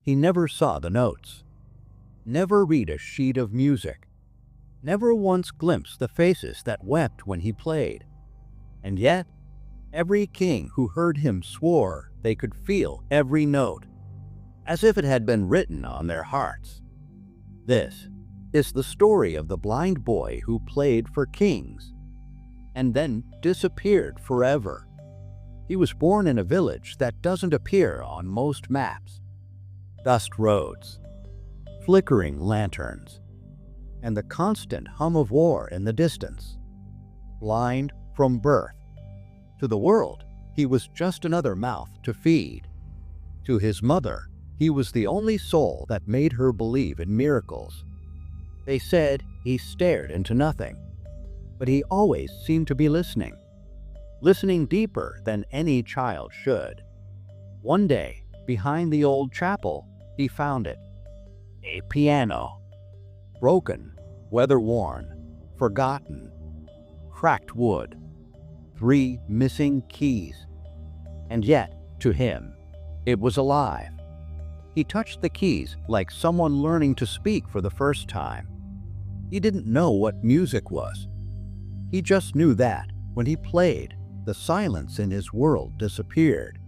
He never saw the notes, never read a sheet of music, never once glimpsed the faces that wept when he played. And yet, every king who heard him swore they could feel every note, as if it had been written on their hearts. This is the story of the blind boy who played for kings and then disappeared forever. He was born in a village that doesn't appear on most maps. Dust roads, flickering lanterns, and the constant hum of war in the distance. Blind from birth. To the world, he was just another mouth to feed. To his mother, he was the only soul that made her believe in miracles. They said he stared into nothing, but he always seemed to be listening deeper than any child should. One day, behind the old chapel, he found it. A piano. Broken, weather-worn, forgotten, cracked wood. 3 missing keys. And yet, to him, it was alive. He touched the keys like someone learning to speak for the first time. He didn't know what music was. He just knew that, when he played, the silence in his world disappeared.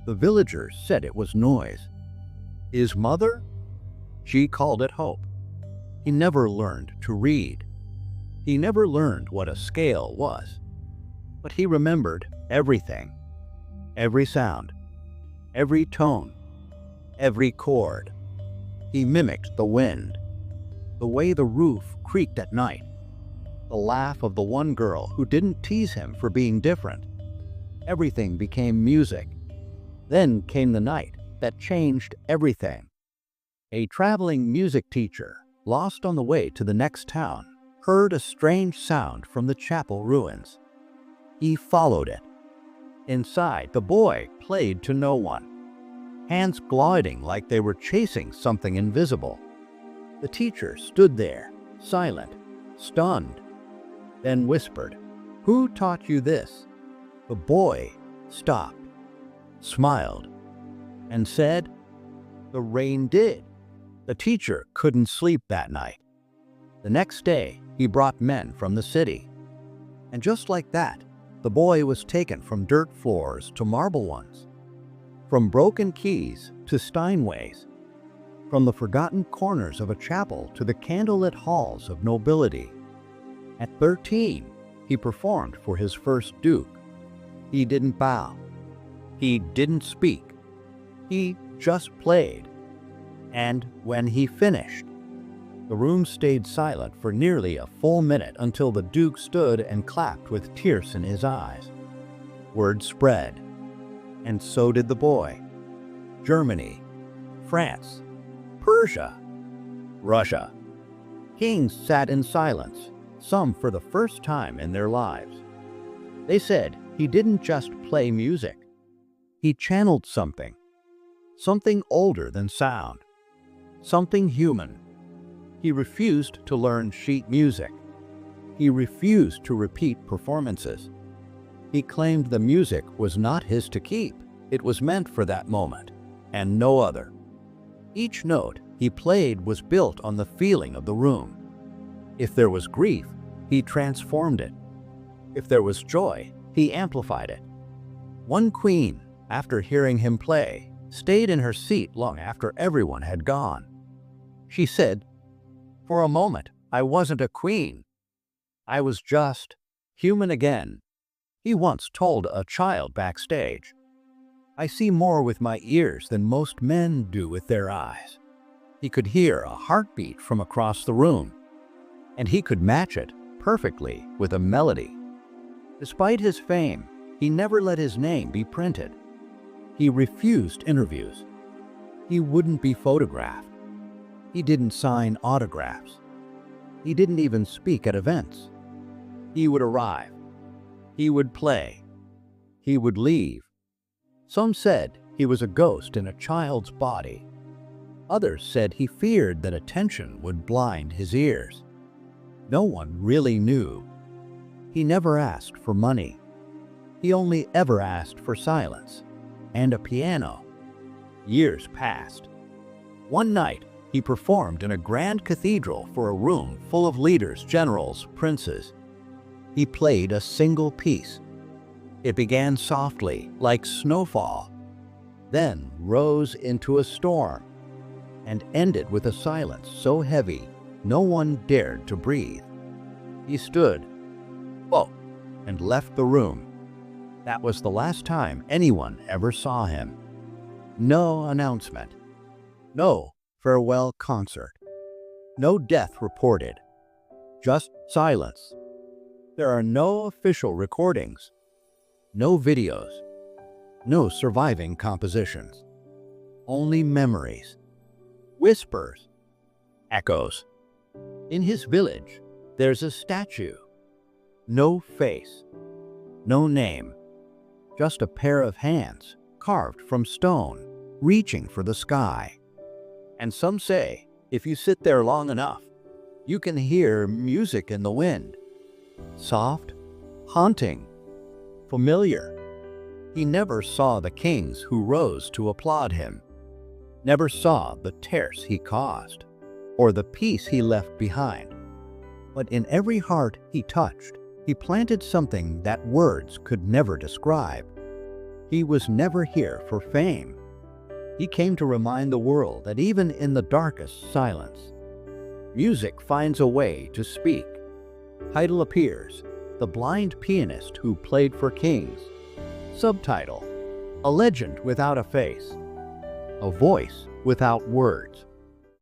The villagers said it was noise. His mother? She called it hope. He never learned to read. He never learned what a scale was. But he remembered everything. Every sound, every tone, every chord. He mimicked the wind, the way the roof creaked at night, the laugh of the one girl who didn't tease him for being different. Everything became music. Then came the night that changed everything. A traveling music teacher, lost on the way to the next town, heard a strange sound from the chapel ruins. He followed it. Inside, the boy played to no one, hands gliding like they were chasing something invisible. The teacher stood there, silent, stunned, then whispered, "Who taught you this?" The boy stopped, smiled, and said, "The rain did." The teacher couldn't sleep that night. The next day, he brought men from the city. And just like that, the boy was taken from dirt floors to marble ones, from broken keys to Steinways, from the forgotten corners of a chapel to the candlelit halls of nobility. At 13, he performed for his first duke. He didn't bow. He didn't speak. He just played. And when he finished, the room stayed silent for nearly a full minute until the duke stood and clapped with tears in his eyes. Word spread, and so did the boy. Germany, France, Persia, Russia. Kings sat in silence, some for the first time in their lives. They said he didn't just play music. He channeled something older than sound, something human. He refused to learn sheet music. He refused to repeat performances. He claimed the music was not his to keep. It was meant for that moment, and no other. Each note he played was built on the feeling of the room. If there was grief, he transformed it. If there was joy, he amplified it. One queen, after hearing him play, stayed in her seat long after everyone had gone. She said, "For a moment, I wasn't a queen. I was just human again." He once told a child backstage, "I see more with my ears than most men do with their eyes." He could hear a heartbeat from across the room, and he could match it perfectly with a melody. Despite his fame, he never let his name be printed. He refused interviews. He wouldn't be photographed. He didn't sign autographs. He didn't even speak at events. He would arrive. He would play. He would leave. Some said he was a ghost in a child's body. Others said he feared that attention would blind his ears. No one really knew. He never asked for money. He only ever asked for silence and a piano. Years passed. One night, he performed in a grand cathedral for a room full of leaders, generals, princes. He played a single piece. It began softly, like snowfall, then rose into a storm, and ended with a silence so heavy no one dared to breathe. He stood, spoke, and left the room. That was the last time anyone ever saw him. No announcement, no farewell concert, no death reported, just silence. There are no official recordings, no videos, no surviving compositions, only memories, whispers, echoes. In his village, there's a statue. No face, no name, just a pair of hands carved from stone, reaching for the sky. And some say, if you sit there long enough, you can hear music in the wind. Soft, haunting, familiar. He never saw the kings who rose to applaud him, never saw the tears he caused, or the peace he left behind. But in every heart he touched, he planted something that words could never describe. He was never here for fame. He came to remind the world that even in the darkest silence, music finds a way to speak. Title appears, The Blind Pianist Who Played for Kings. Subtitle, A Legend Without a Face, a Voice Without Words.